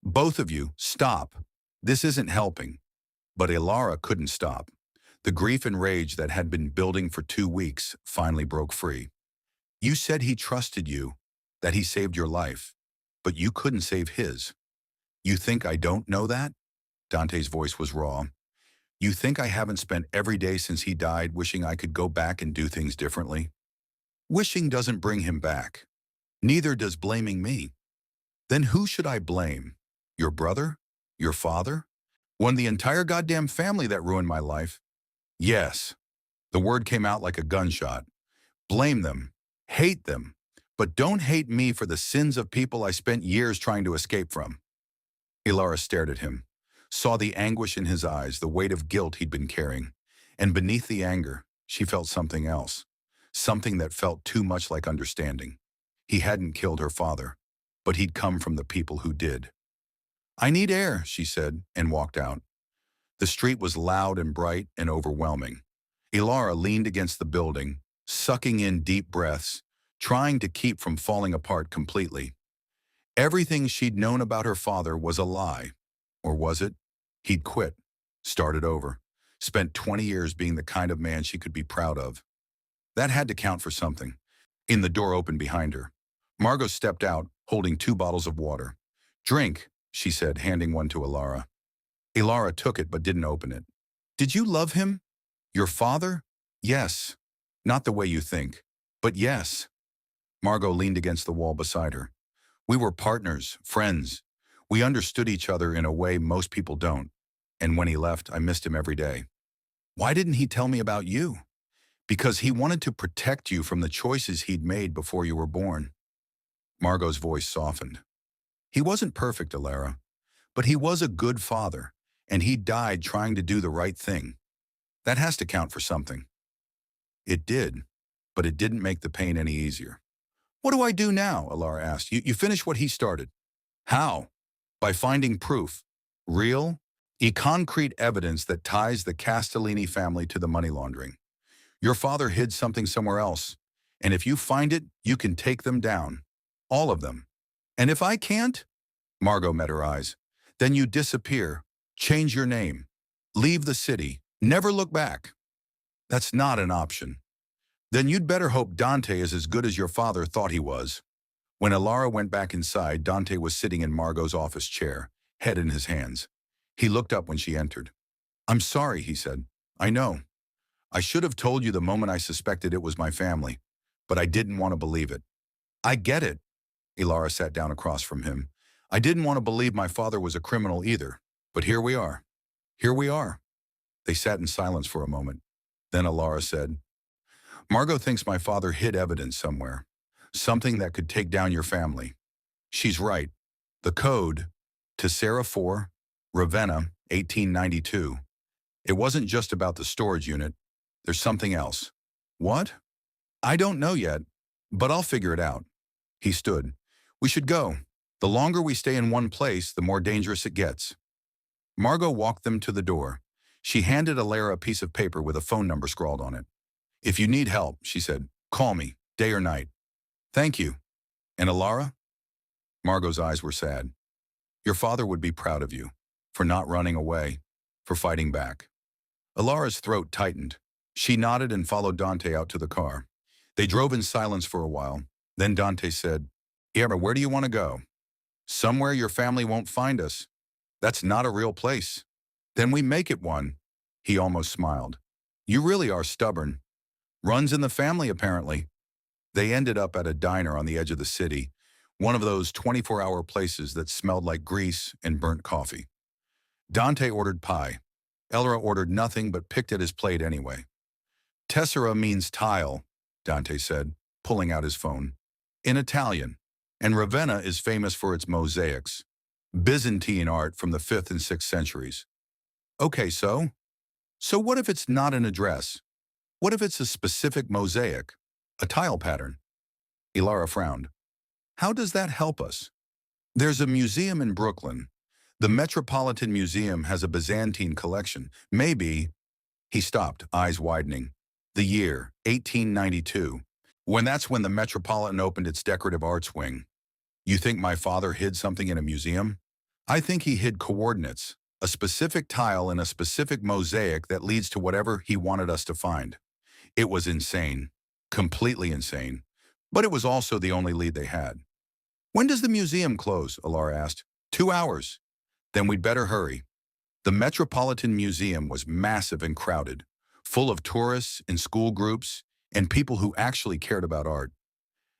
Both of you, stop. This isn't helping. But Elara couldn't stop. The grief and rage that had been building for 2 weeks finally broke free. You said he trusted you, that he saved your life, but you couldn't save his. You think I don't know that? Dante's voice was raw. You think I haven't spent every day since he died wishing I could go back and do things differently? Wishing doesn't bring him back. Neither does blaming me. Then who should I blame? Your brother? Your father? When the entire goddamn family that ruined my life? Yes. The word came out like a gunshot. Blame them. Hate them. But don't hate me for the sins of people I spent years trying to escape from. Elara stared at him, saw the anguish in his eyes, the weight of guilt he'd been carrying. And beneath the anger, she felt something else. Something that felt too much like understanding. He hadn't killed her father, but he'd come from the people who did. I need air, she said, and walked out. The street was loud and bright and overwhelming. Elara leaned against the building, sucking in deep breaths, trying to keep from falling apart completely. Everything she'd known about her father was a lie. Or was it? He'd quit, started over, spent 20 years being the kind of man she could be proud of. That had to count for something. The door opened behind her. Margo stepped out, holding 2 bottles of water. Drink, she said, handing one to Elara. Elara took it but didn't open it. Did you love him? Your father? Yes. Not the way you think, but yes. Margo leaned against the wall beside her. We were partners, friends. We understood each other in a way most people don't. And when he left, I missed him every day. Why didn't he tell me about you? Because he wanted to protect you from the choices he'd made before you were born. Margo's voice softened. He wasn't perfect, Elara, but he was a good father, and he died trying to do the right thing. That has to count for something. It did, but it didn't make the pain any easier. What do I do now? Elara asked. You finished what he started. How? By finding proof. Real, concrete evidence that ties the Castellini family to the money laundering. Your father hid something somewhere else, and if you find it, you can take them down. All of them. And if I can't? Margo met her eyes. Then you disappear, change your name, leave the city, never look back. That's not an option. Then you'd better hope Dante is as good as your father thought he was. When Elara went back inside, Dante was sitting in Margo's office chair, head in his hands. He looked up when she entered. I'm sorry, he said. I know. I should have told you the moment I suspected it was my family, but I didn't want to believe it. I get it. Elara sat down across from him. I didn't want to believe my father was a criminal either, but here we are. Here we are. They sat in silence for a moment. Then Elara said, Margo thinks my father hid evidence somewhere, something that could take down your family. She's right. The code, Tessera 4, Ravenna, 1892. It wasn't just about the storage unit. There's something else. What? I don't know yet, but I'll figure it out. He stood. We should go. The longer we stay in one place, the more dangerous it gets. Margo walked them to the door. She handed Elara a piece of paper with a phone number scrawled on it. If you need help, she said, call me, day or night. Thank you. And Elara? Margo's eyes were sad. Your father would be proud of you, for not running away, for fighting back. Elara's throat tightened. She nodded and followed Dante out to the car. They drove in silence for a while. Then Dante said, Elara, where do you want to go? Somewhere your family won't find us. That's not a real place. Then we make it one. He almost smiled. You really are stubborn. Runs in the family, apparently. They ended up at a diner on the edge of the city, one of those 24-hour places that smelled like grease and burnt coffee. Dante ordered pie. Elara ordered nothing but picked at his plate anyway. Tessera means tile, Dante said, pulling out his phone. In Italian. And Ravenna is famous for its mosaics, Byzantine art from the 5th and 6th centuries. Okay, so? So what if it's not an address? What if it's a specific mosaic, a tile pattern? Elara frowned. How does that help us? There's a museum in Brooklyn. The Metropolitan Museum has a Byzantine collection. Maybe, he stopped, eyes widening. The year, 1892. That's when the Metropolitan opened its decorative arts wing. You think my father hid something in a museum? I think he hid coordinates, a specific tile in a specific mosaic that leads to whatever he wanted us to find. It was insane, completely insane, but it was also the only lead they had. When does the museum close? Elara asked. 2 hours. Then we'd better hurry. The Metropolitan Museum was massive and crowded, full of tourists and school groups and people who actually cared about art.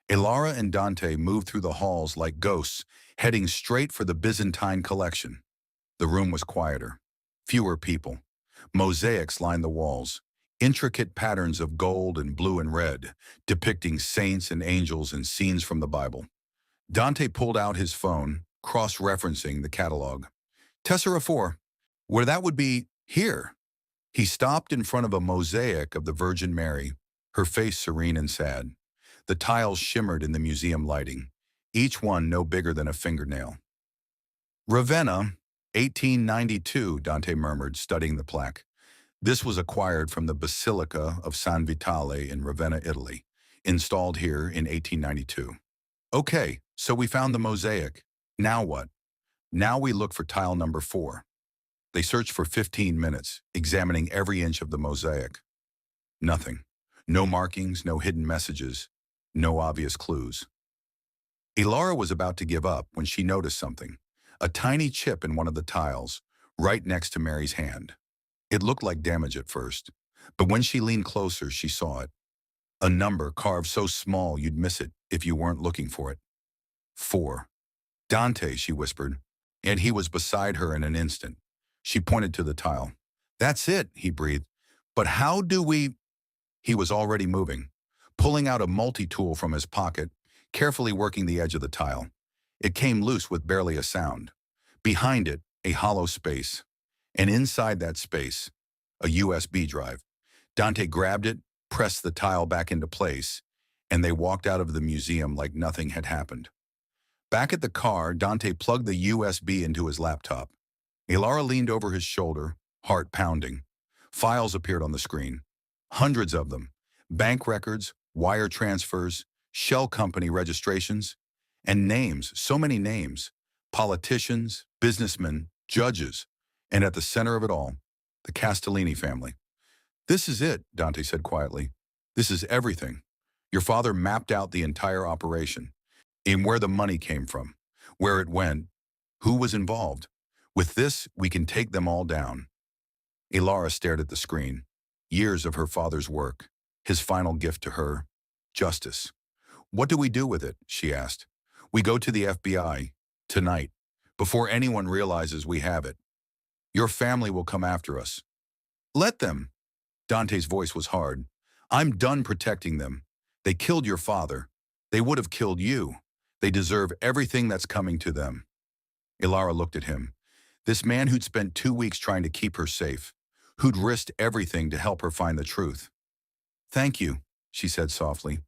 Elara and Dante moved through the halls like ghosts, heading straight for the Byzantine collection. The room was quieter, fewer people. Mosaics lined the walls, intricate patterns of gold and blue and red, depicting saints and angels and scenes from the Bible. Dante pulled out his phone, cross-referencing the catalog. Tessera 4, where that would be here. He stopped in front of a mosaic of the Virgin Mary, her face serene and sad. The tiles shimmered in the museum lighting, each one no bigger than a fingernail. Ravenna, 1892, Dante murmured, studying the plaque. This was acquired from the Basilica of San Vitale in Ravenna, Italy, installed here in 1892. Okay, so we found the mosaic. Now what? Now we look for tile number 4. They searched for 15 minutes, examining every inch of the mosaic. Nothing. No markings, no hidden messages, no obvious clues. Elara was about to give up when she noticed something, a tiny chip in one of the tiles, right next to Mary's hand. It looked like damage at first, but when she leaned closer, she saw it. A number carved so small you'd miss it if you weren't looking for it. 4. Dante, she whispered, and he was beside her in an instant. She pointed to the tile. That's it, he breathed. But how do we... He was already moving, pulling out a multi-tool from his pocket, carefully working the edge of the tile. It came loose with barely a sound. Behind it, a hollow space. And inside that space, a USB drive. Dante grabbed it, pressed the tile back into place, and they walked out of the museum like nothing had happened. Back at the car, Dante plugged the USB into his laptop. Elara leaned over his shoulder, heart pounding. Files appeared on the screen. Hundreds of them. Bank records, wire transfers, shell company registrations, and names, so many names. Politicians, businessmen, judges, and at the center of it all, the Castellini family. This is it, Dante said quietly. This is everything. Your father mapped out the entire operation, in where the money came from, where it went, who was involved. With this, we can take them all down. Elara stared at the screen. Years of her father's work, his final gift to her, justice. What do we do with it? She asked. We go to the FBI, tonight, before anyone realizes we have it. Your family will come after us. Let them. Dante's voice was hard. I'm done protecting them. They killed your father. They would have killed you. They deserve everything that's coming to them. Elara looked at him. This man who'd spent 2 weeks trying to keep her safe, who'd risked everything to help her find the truth. Thank you, she said softly.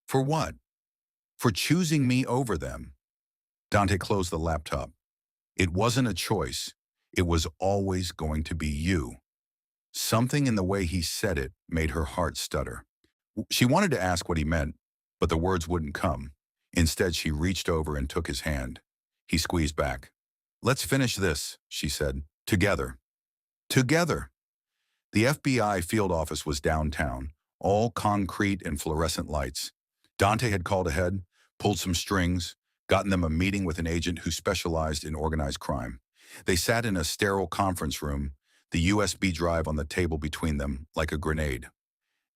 For what? For choosing me over them. Dante closed the laptop. It wasn't a choice. It was always going to be you. Something in the way he said it made her heart stutter. She wanted to ask what he meant, but the words wouldn't come. Instead, she reached over and took his hand. He squeezed back. Let's finish this, she said. Together. Together. The FBI field office was downtown, all concrete and fluorescent lights. Dante had called ahead, pulled some strings, gotten them a meeting with an agent who specialized in organized crime. They sat in a sterile conference room, the USB drive on the table between them, like a grenade.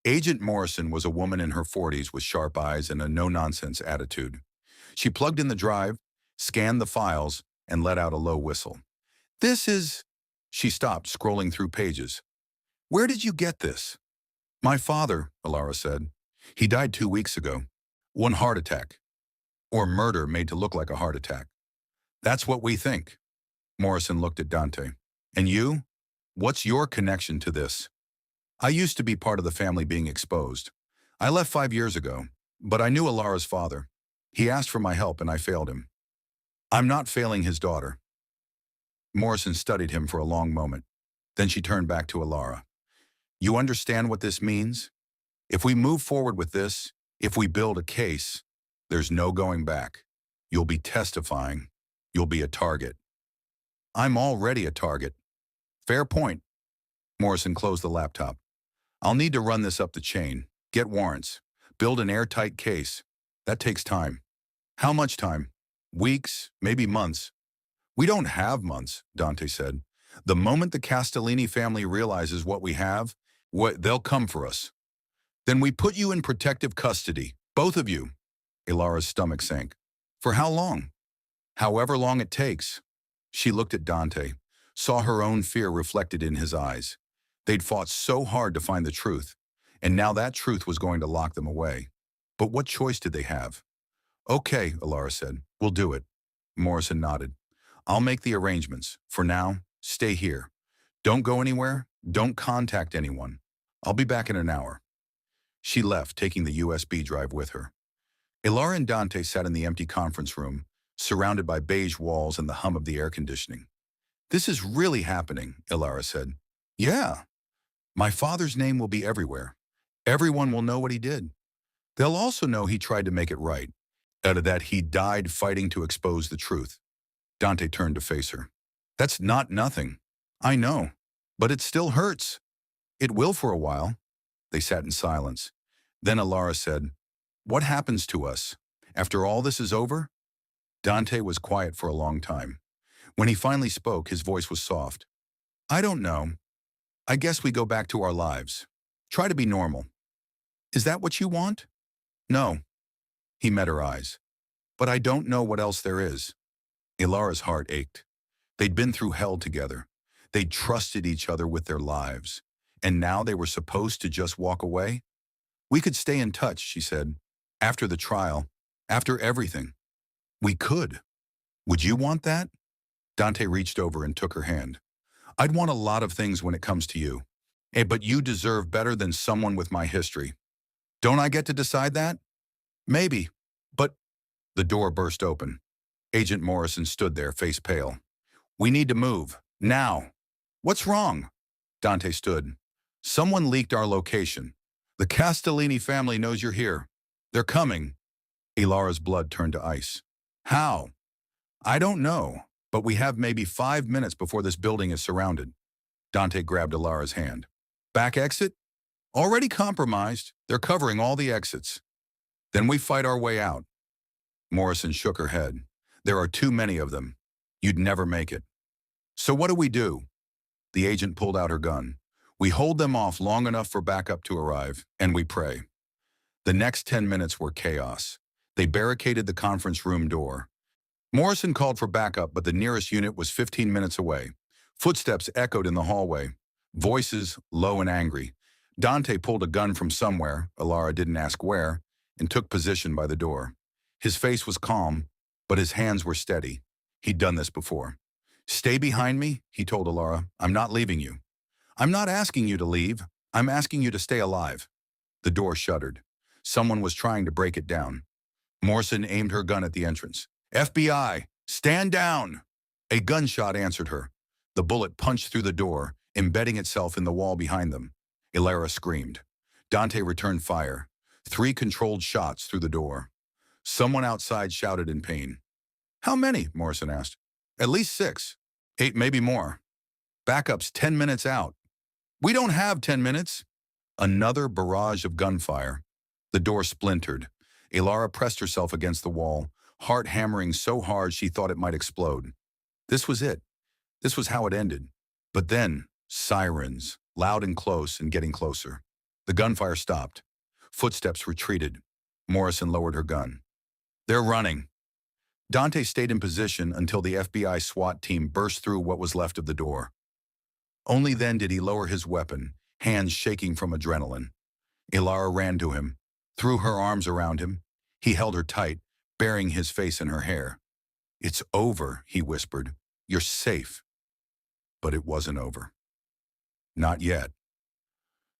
Agent Morrison was a woman in her 40s with sharp eyes and a no-nonsense attitude. She plugged in the drive, scanned the files, and let out a low whistle. This is... She stopped, scrolling through pages. Where did you get this? My father, Elara said. He died 2 weeks ago. One heart attack. Or murder made to look like a heart attack. That's what we think. Morrison looked at Dante. And you? What's your connection to this? I used to be part of the family being exposed. I left 5 years ago, but I knew Elara's father. He asked for my help and I failed him. I'm not failing his daughter. Morrison studied him for a long moment. Then she turned back to Elara. You understand what this means? If we move forward with this, if we build a case, there's no going back. You'll be testifying. You'll be a target. I'm already a target. Fair point. Morrison closed the laptop. I'll need to run this up the chain, get warrants, build an airtight case. That takes time. How much time? Weeks, maybe months. We don't have months, Dante said. The moment the Castellini family realizes what we have, they'll come for us. Then we put you in protective custody, both of you. Elara's stomach sank. For how long? However long it takes. She looked at Dante, saw her own fear reflected in his eyes. They'd fought so hard to find the truth, and now that truth was going to lock them away. But what choice did they have? Okay, Elara said, we'll do it. Morrison nodded. I'll make the arrangements. For now, stay here. Don't go anywhere. Don't contact anyone. I'll be back in an hour. She left, taking the USB drive with her. Elara and Dante sat in the empty conference room, surrounded by beige walls and the hum of the air conditioning. This is really happening, Elara said. Yeah. My father's name will be everywhere. Everyone will know what he did. They'll also know he tried to make it right, that he died fighting to expose the truth. Dante turned to face her. That's not nothing. I know, but it still hurts. It will for a while. They sat in silence. Then Elara said, what happens to us? After all this is over? Dante was quiet for a long time. When he finally spoke, his voice was soft. I don't know. I guess we go back to our lives. Try to be normal. Is that what you want? No. He met her eyes. But I don't know what else there is. Elara's heart ached. They'd been through hell together. They'd trusted each other with their lives. And now they were supposed to just walk away? We could stay in touch, she said. After the trial. After everything. We could. Would you want that? Dante reached over and took her hand. I'd want a lot of things when it comes to you. But you deserve better than someone with my history. Don't I get to decide that? Maybe. But the door burst open. Agent Morrison stood there, face pale. We need to move. Now. What's wrong? Dante stood. Someone leaked our location. The Castellini family knows you're here. They're coming. Elara's blood turned to ice. How? I don't know, but we have maybe 5 minutes before this building is surrounded. Dante grabbed Elara's hand. Back exit? Already compromised. They're covering all the exits. Then we fight our way out. Morrison shook her head. There are too many of them. You'd never make it. So what do? The agent pulled out her gun. We hold them off long enough for backup to arrive, and we pray. The next 10 minutes were chaos. They barricaded the conference room door. Morrison called for backup, but the nearest unit was 15 minutes away. Footsteps echoed in the hallway. Voices, low and angry. Dante pulled a gun from somewhere, Elara didn't ask where, and took position by the door. His face was calm, but his hands were steady. He'd done this before. Stay behind me, he told Elara. I'm not leaving you. I'm not asking you to leave. I'm asking you to stay alive. The door shuddered. Someone was trying to break it down. Morrison aimed her gun at the entrance. FBI, stand down! A gunshot answered her. The bullet punched through the door, embedding itself in the wall behind them. Elara screamed. Dante returned fire. 3 controlled shots through the door. Someone outside shouted in pain. How many? Morrison asked. At least 6. 8, maybe more. Backup's 10 minutes out. We don't have 10 minutes. Another barrage of gunfire. The door splintered. Elara pressed herself against the wall, heart hammering so hard she thought it might explode. This was it. This was how it ended. But then, sirens, loud and close and getting closer. The gunfire stopped. Footsteps retreated. Morrison lowered her gun. They're running. Dante stayed in position until the FBI SWAT team burst through what was left of the door. Only then did he lower his weapon, hands shaking from adrenaline. Elara ran to him, threw her arms around him. He held her tight, burying his face in her hair. It's over, he whispered. You're safe. But it wasn't over. Not yet.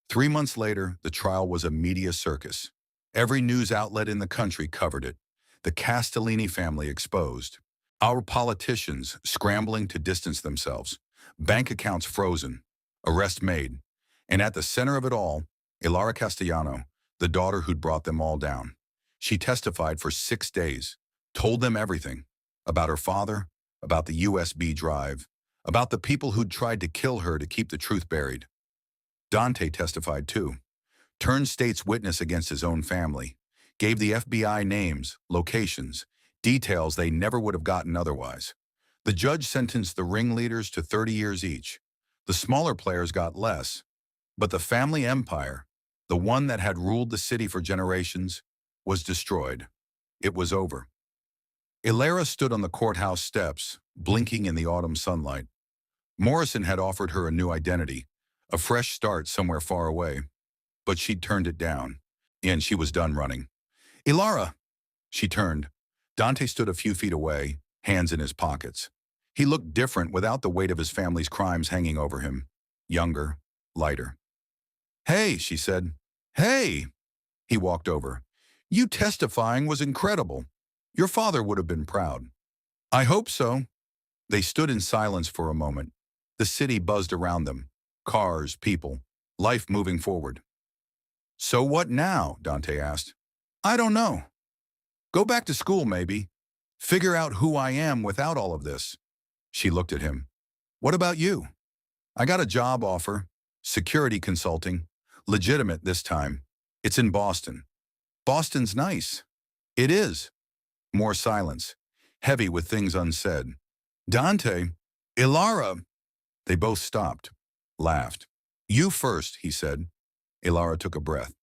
3 months later, the trial was a media circus. Every news outlet in the country covered it. The Castellini family exposed. Our politicians scrambling to distance themselves. Bank accounts frozen. Arrest made. And at the center of it all, Elara Castellano, the daughter who'd brought them all down. She testified for 6 days, told them everything. About her father, about the USB drive, about the people who'd tried to kill her to keep the truth buried. Dante testified too. Turned state's witness against his own family. Gave the FBI names, locations, details they never would have gotten otherwise. The judge sentenced the ringleaders to 30 years each. The smaller players got less. But the family empire, the one that had ruled the city for generations, was destroyed. It was over. Elara stood on the courthouse steps, blinking in the autumn sunlight. Morrison had offered her a new identity, a fresh start somewhere far away. But she'd turned it down, and she was done running. Elara! She turned. Dante stood a few feet away, hands in his pockets. He looked different without the weight of his family's crimes hanging over him. Younger, lighter. "Hey," she said. "Hey!" He walked over. "You testifying was incredible. Your father would have been proud." "I hope so." They stood in silence for a moment. The city buzzed around them. Cars, people, life moving forward. "So what now?" Dante asked. "I don't know. Go back to school, maybe. Figure out who I am without all of this." She looked at him. "What about you?" "I got a job offer. Security consulting. Legitimate this time. It's in Boston." "Boston's nice." "It is." More silence, heavy with things unsaid. "Dante, Elara." They both stopped, laughed. "You first," he said. Elara took a breath.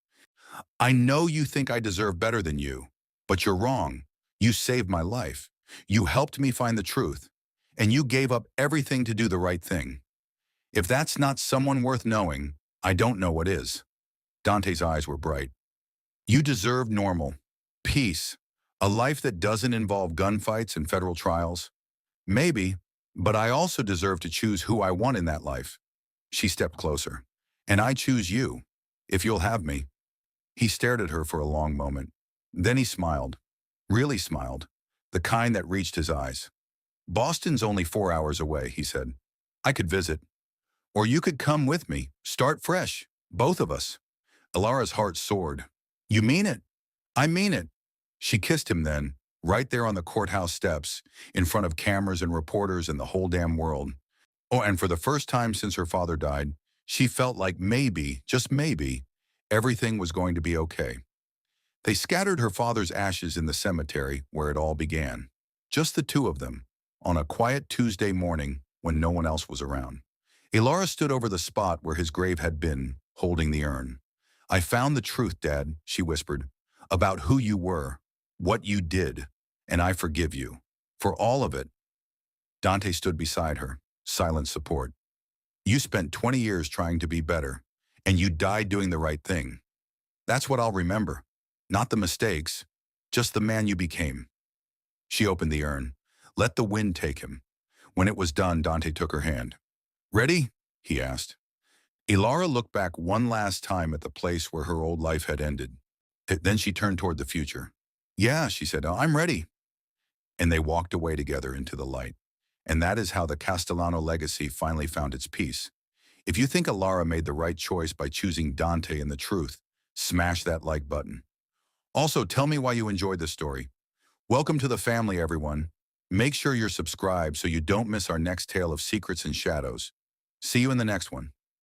"I know you think I deserve better than you, but you're wrong. You saved my life. You helped me find the truth, and you gave up everything to do the right thing. If that's not someone worth knowing, I don't know what is." Dante's eyes were bright. "You deserve normal, peace, a life that doesn't involve gunfights and federal trials. Maybe, but I also deserve to choose who I want in that life." She stepped closer. "And I choose you, if you'll have me." He stared at her for a long moment. Then he smiled. Really smiled. The kind that reached his eyes. "Boston's only 4 hours away," he said. "I could visit. Or you could come with me, start fresh, both of us." Elara's heart soared. "You mean it?" "I mean it." She kissed him then, right there on the courthouse steps, in front of cameras and reporters and the whole damn world. Oh, and for the first time since her father died, she felt like maybe, just maybe, everything was going to be okay. They scattered her father's ashes in the cemetery where it all began. Just the two of them, on a quiet Tuesday morning when no one else was around. Elara stood over the spot where his grave had been, holding the urn. "I found the truth, Dad," she whispered, "about who you were, what you did, and I forgive you. For all of it." Dante stood beside her, silent support. "You spent 20 years trying to be better, and you died doing the right thing. That's what I'll remember. Not the mistakes, just the man you became." She opened the urn. Let the wind take him. When it was done, Dante took her hand. "Ready?" he asked. Elara looked back one last time at the place where her old life had ended. Then she turned toward the future. "Yeah," she said, "I'm ready." And they walked away together into the light. And that is how the Castellano legacy finally found its peace. If you think Elara made the right choice by choosing Dante and the truth, smash that like button. Also, tell me why you enjoyed this story. Welcome to the family, everyone. Make sure you're subscribed so you don't miss our next tale of secrets and shadows. See you in the next one.